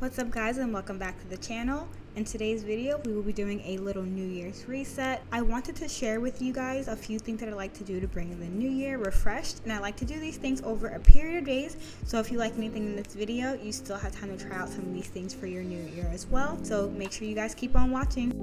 What's up guys, and welcome back to the channel. In today's video we will be doing a little New Year's reset. I wanted to share with you guys a few things that I like to do to bring in the new year refreshed, and I like to do these things over a period of days. So if you like anything in this video, you still have time to try out some of these things for your new year as well. So make sure you guys keep on watching.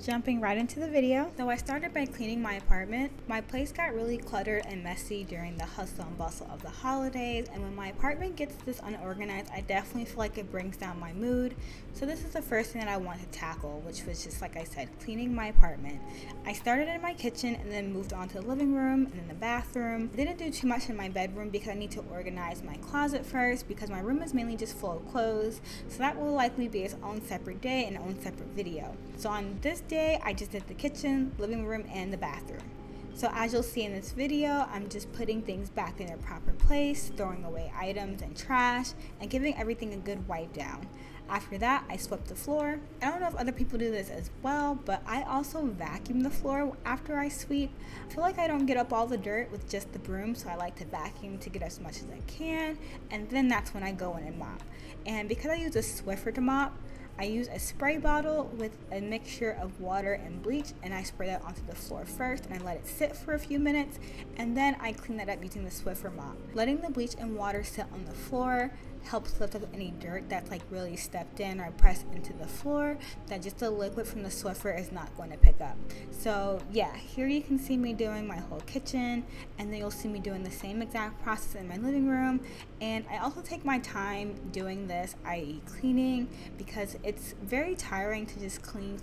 Jumping right into the video. So I started by cleaning my apartment. My place got really cluttered and messy during the hustle and bustle of the holidays, and when my apartment gets this unorganized, I definitely feel like it brings down my mood. So this is the first thing that I want to tackle, which was just, like I said, cleaning my apartment. I started in my kitchen and then moved on to the living room and then the bathroom. I didn't do too much in my bedroom because I need to organize my closet first, because my room is mainly just full of clothes, so that will likely be its own separate day and its own separate video. So on this day I just did the kitchen, living room, and the bathroom. So as you'll see in this video, I'm just putting things back in their proper place, throwing away items and trash, and giving everything a good wipe down. After that, I swept the floor. I don't know if other people do this as well, but I also vacuum the floor after I sweep. I feel like I don't get up all the dirt with just the broom, so I like to vacuum to get as much as I can, and then that's when I go in and mop. And because I use a Swiffer to mop, I use a spray bottle with a mixture of water and bleach, and I spray that onto the floor first and I let it sit for a few minutes, and then I clean that up using the Swiffer mop. Letting the bleach and water sit on the floor helps lift up any dirt that's like really stepped in or pressed into the floor that just the liquid from the Swiffer is not going to pick up. So yeah, here you can see me doing my whole kitchen, and then you'll see me doing the same exact process in my living room. And I also take my time doing this, i.e. cleaning, because it's very tiring to just clean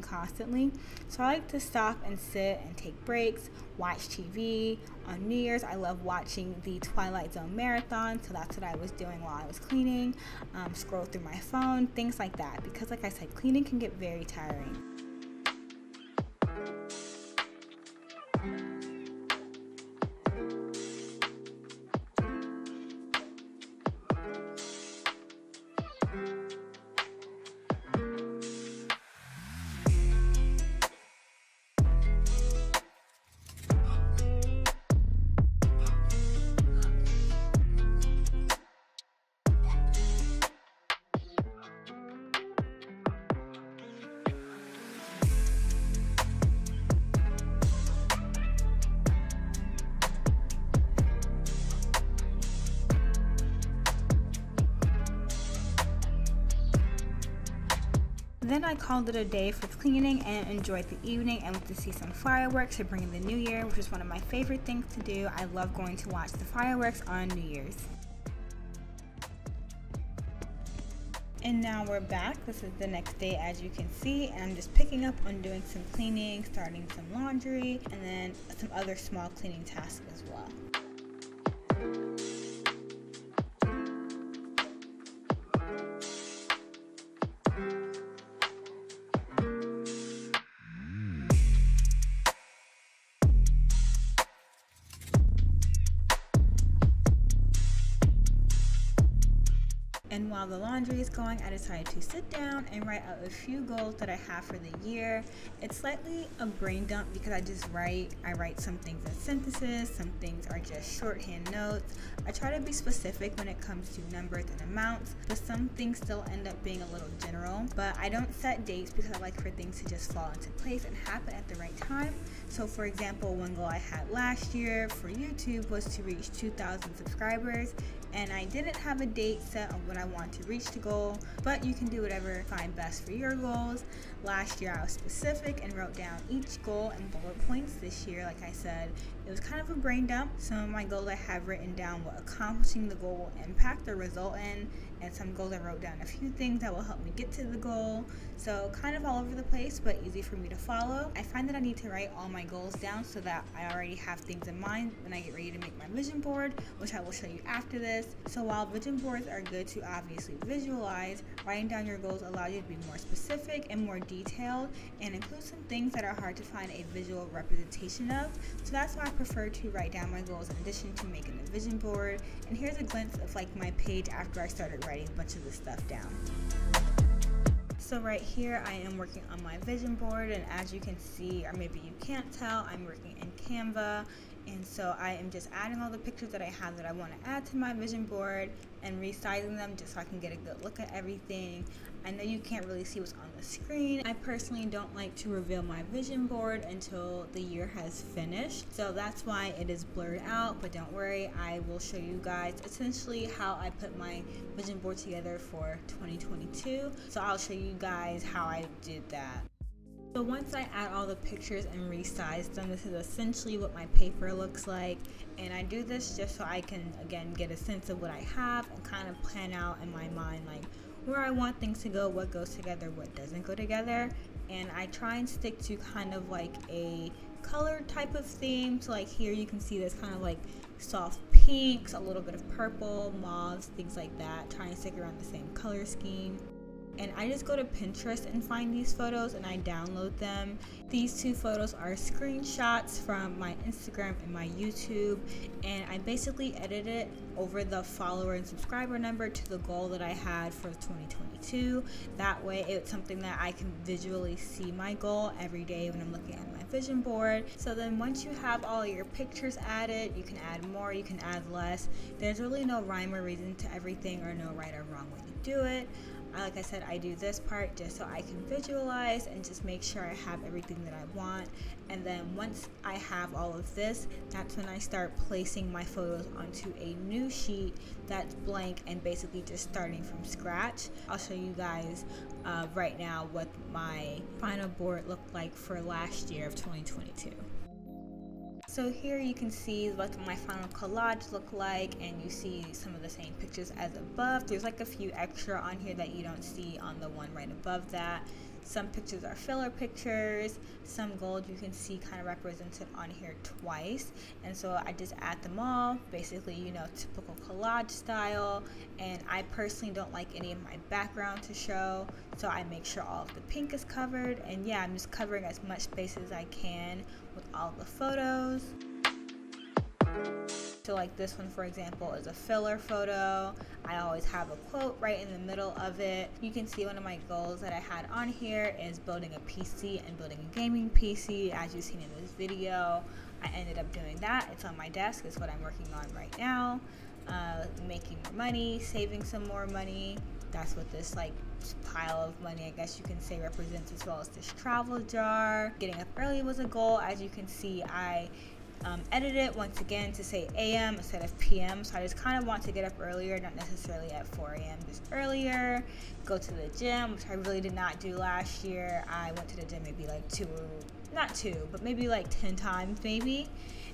constantly. So I like to stop and sit and take breaks, watch TV. On New Year's, I love watching the Twilight Zone marathon, so that's what I was doing while I was cleaning. Scroll through my phone, things like that, because like I said, cleaning can get very tiring. Then I called it a day for cleaning and enjoyed the evening and went to see some fireworks to bring in the new year, which is one of my favorite things to do. I love going to watch the fireworks on New Year's. And now we're back. This is the next day, as you can see, and I'm just picking up on doing some cleaning, starting some laundry, and then some other small cleaning tasks as well. And while the laundry is going, I decided to sit down and write out a few goals that I have for the year. It's slightly a brain dump because I write some things in sentences, some things are just shorthand notes. I try to be specific when it comes to numbers and amounts, but some things still end up being a little general. But I don't set dates because I like for things to just fall into place and happen at the right time. So for example, one goal I had last year for YouTube was to reach 2,000 subscribers, and I didn't have a date set on when I want to reach the goal, but you can do whatever you find best for your goals. Last year I was specific and wrote down each goal in bullet points. This year, like I said, it was kind of a brain dump. Some of my goals I have written down what accomplishing the goal will impact or result in, and some goals I wrote down a few things that will help me get to the goal. So kind of all over the place, but easy for me to follow. I find that I need to write all my goals down so that I already have things in mind when I get ready to make my vision board, which I will show you after this. So while vision boards are good to obviously visualize, writing down your goals allows you to be more specific and more detailed, and include some things that are hard to find a visual representation of. So that's why I prefer to write down my goals in addition to making a vision board. And here's a glimpse of like my page after I started writing a bunch of this stuff down. So right here I am working on my vision board, and as you can see, or maybe you can't tell, I'm working in Canva. And so I am just adding all the pictures that I have that I want to add to my vision board and resizing them just so I can get a good look at everything. I know you can't really see what's on the screen. I personally don't like to reveal my vision board until the year has finished. So that's why it is blurred out, but don't worry, I will show you guys essentially how I put my vision board together for 2022. So I'll show you guys how I did that. So once I add all the pictures and resize them, this is essentially what my paper looks like. And I do this just so I can, again, get a sense of what I have and kind of plan out in my mind, like where I want things to go, what goes together, what doesn't go together. And I try and stick to kind of like a color type of theme. So like here you can see there's kind of like soft pinks, a little bit of purple, mauves, things like that. Try and stick around the same color scheme. And I just go to Pinterest and find these photos and I download them. These two photos are screenshots from my Instagram and my YouTube, and I basically edited it over the follower and subscriber number to the goal that I had for 2022. That way it's something that I can visually see my goal every day when I'm looking at my vision board. So then once you have all your pictures added, you can add more, you can add less. There's really no rhyme or reason to everything, or no right or wrong way to do it. Like I said, I do this part just so I can visualize and just make sure I have everything that I want. And then once I have all of this, that's when I start placing my photos onto a new sheet that's blank and basically just starting from scratch. I'll show you guys right now what my final board looked like for last year of 2022. So here you can see what my final collage looked like, and you see some of the same pictures as above. There's like a few extra on here that you don't see on the one right above that. Some pictures are filler pictures, some gold you can see kind of represented on here twice. And so I just add them all, basically, you know, typical collage style. And I personally don't like any of my background to show, so I make sure all of the pink is covered. And yeah, I'm just covering as much space as I can with all the photos. So like this one, for example, is a filler photo. I always have a quote right in the middle of it. You can see one of my goals that I had on here is building a PC and building a gaming PC. As you've seen in this video, I ended up doing that. It's on my desk. It's what I'm working on right now. Making more money, saving some more money. That's what this like pile of money, I guess you can say, represents, as well as this travel jar. Getting up early was a goal. As you can see, I edit it once again to say AM instead of PM. So I just kind of want to get up earlier, not necessarily at 4 a.m., just earlier. Go to the gym, which I really did not do last year. I went to the gym maybe like maybe like 10 times maybe.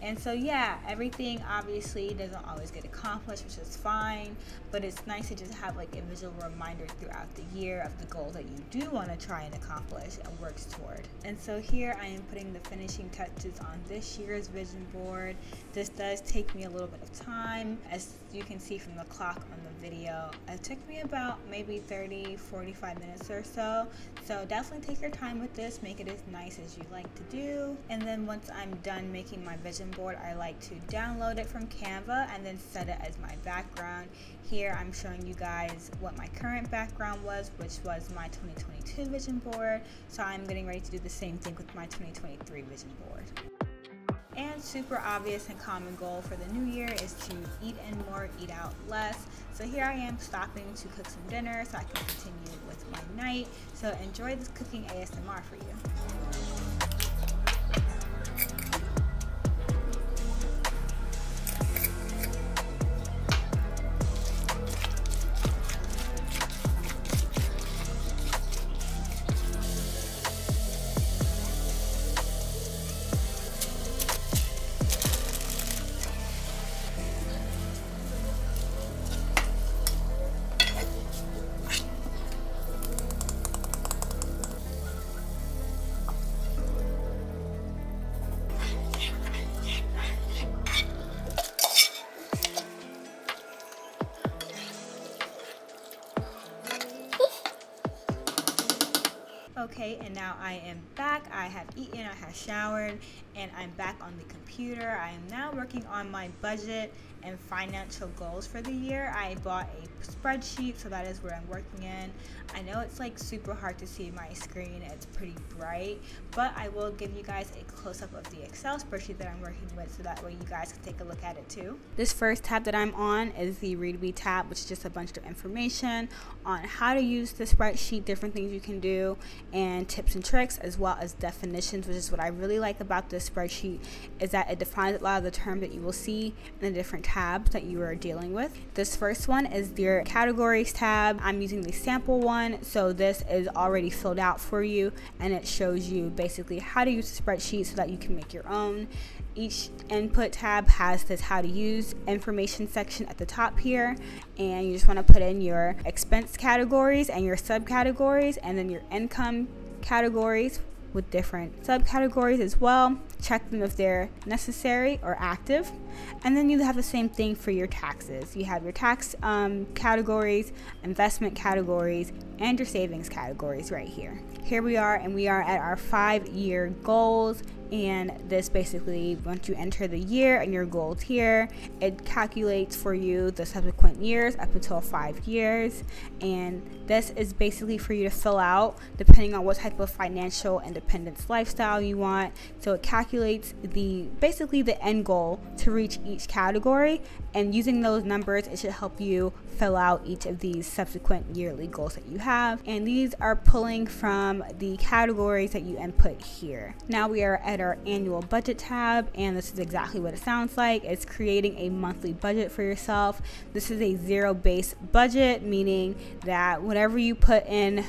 And so yeah, everything obviously doesn't always get accomplished, which is fine, but it's nice to just have like a visual reminder throughout the year of the goal that you do want to try and accomplish and works toward. And so here I am putting the finishing touches on this year's vision board. This does take me a little bit of time, as you can see from the clock on the video. It took me about maybe 30-45 minutes or so. So definitely take your time with this, make it as nice as you like to do. And then once I'm done making my vision board, I like to download it from Canva and then set it as my background. Here I'm showing you guys what my current background was, which was my 2022 vision board. So I'm getting ready to do the same thing with my 2023 vision board. And super obvious and common goal for the new year is to eat in more, eat out less. So here I am stopping to cook some dinner so I can continue with my night. So enjoy this cooking ASMR for you. Okay, and now I am back. I have eaten, I have showered, And I'm back on the computer. I am now working on my budget and financial goals for the year. I bought a spreadsheet, so that is where I'm working in. I know it's like super hard to see my screen, it's pretty bright, but I will give you guys a close-up of the Excel spreadsheet that I'm working with, so that way you guys can take a look at it too. This first tab that I'm on is the Read Me tab, which is just a bunch of information on how to use the spreadsheet, different things you can do, and tips and tricks, as well as definitions, which is what I really like about this spreadsheet, is that it defines a lot of the terms that you will see in the different tabs that you are dealing with. This first one is your categories tab. I'm using the sample one, so this is already filled out for you, and it shows you basically how to use the spreadsheet so that you can make your own. Each input tab has this how to use information section at the top here, and you just want to put in your expense categories and your subcategories, and then your income categories with different subcategories as well. Check them if they're necessary or active. And then you have the same thing for your taxes. You have your tax categories, investment categories, and your savings categories right here. Here we are, and we are at our 5-year goals. And this basically, once you enter the year and your goals here, it calculates for you the subsequent years up until 5 years. And this is basically for you to fill out depending on what type of financial independence lifestyle you want. So it calculates basically the end goal to reach each category, and using those numbers, it should help you fill out each of these subsequent yearly goals that you have. And these are pulling from the categories that you input here. Now we are at our annual budget tab, and this is exactly what it sounds like. It's creating a monthly budget for yourself. This is a zero-based budget, meaning that whatever you put in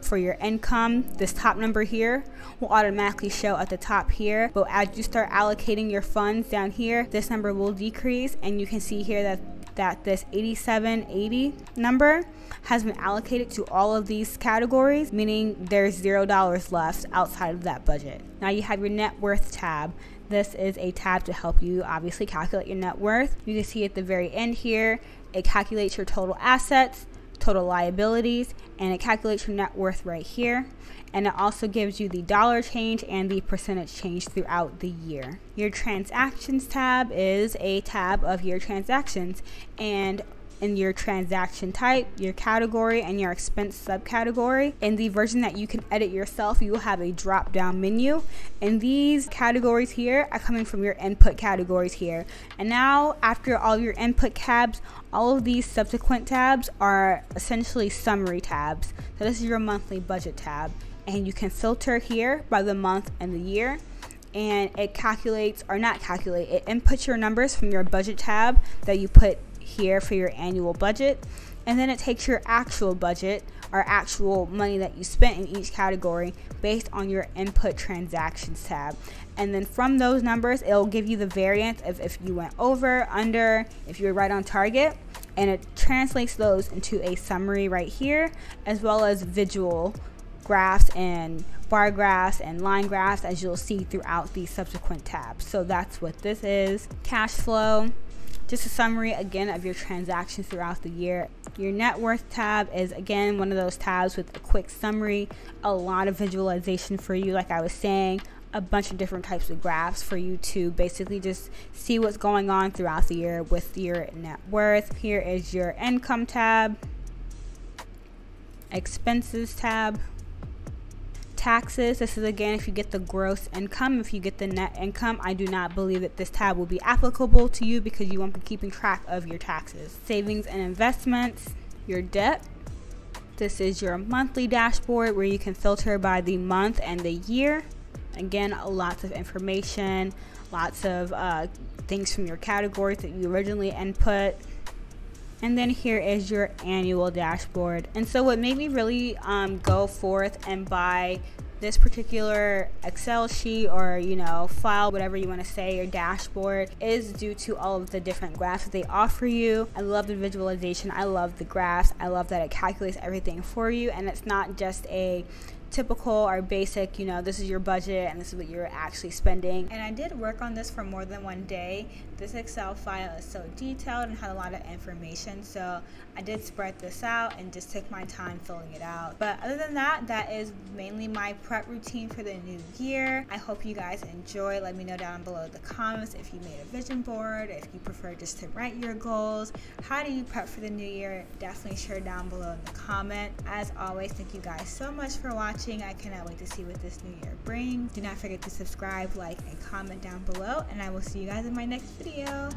for your income, this top number here will automatically show at the top here, but as you start allocating your funds down here, this number will decrease, and you can see here that this 8780 number has been allocated to all of these categories, meaning there's $0 left outside of that budget. Now you have your net worth tab. This is a tab to help you obviously calculate your net worth. You can see at the very end here, it calculates your total assets, total liabilities, and it calculates your net worth right here. And it also gives you the dollar change and the percentage change throughout the year. Your transactions tab is a tab of your transactions, and in your transaction type, your category, and your expense subcategory. In the version that you can edit yourself, you will have a drop down menu, and these categories here are coming from your input categories here. And now after all of your input tabs, all of these subsequent tabs are essentially summary tabs. So this is your monthly budget tab, and you can filter here by the month and the year, and it calculates, or not calculate, it inputs your numbers from your budget tab that you put here for your annual budget, and then it takes your actual budget or actual money that you spent in each category based on your input transactions tab, and then from those numbers it'll give you the variance of if you went over, under, if you're right on target, and it translates those into a summary right here, as well as visual graphs and bar graphs and line graphs, as you'll see throughout the subsequent tabs. So that's what this is. Cash flow, just a summary again of your transactions throughout the year. Your net worth tab is again one of those tabs with a quick summary, a lot of visualization for you, like I was saying, a bunch of different types of graphs for you to basically just see what's going on throughout the year with your net worth. Here is your income tab, expenses tab, taxes. This is again if you get the gross income. If you get the net income, I do not believe that this tab will be applicable to you because you won't be keeping track of your taxes. Savings and investments, your debt. This is your monthly dashboard where you can filter by the month and the year. Again, lots of information, lots of things from your categories that you originally input. And then here is your annual dashboard. And so what made me really go forth and buy this particular Excel sheet, or file, whatever you want to say, your dashboard, is due to all of the different graphs that they offer you. I love the visualization, I love the graphs, I love that it calculates everything for you, and it's not just a typical or basic, you know, this is your budget and this is what you're actually spending. And I did work on this for more than one day. This Excel file is so detailed and had a lot of information, so I did spread this out and just took my time filling it out. But other than that, that is mainly my prep routine for the new year. I hope you guys enjoy. Let me know down below in the comments if you made a vision board, if you prefer just to write your goals. How do you prep for the new year? Definitely share down below in the comment. As always, thank you guys so much for watching. I cannot wait to see what this new year brings. Do not forget to subscribe, like, and comment down below, and I will see you guys in my next video.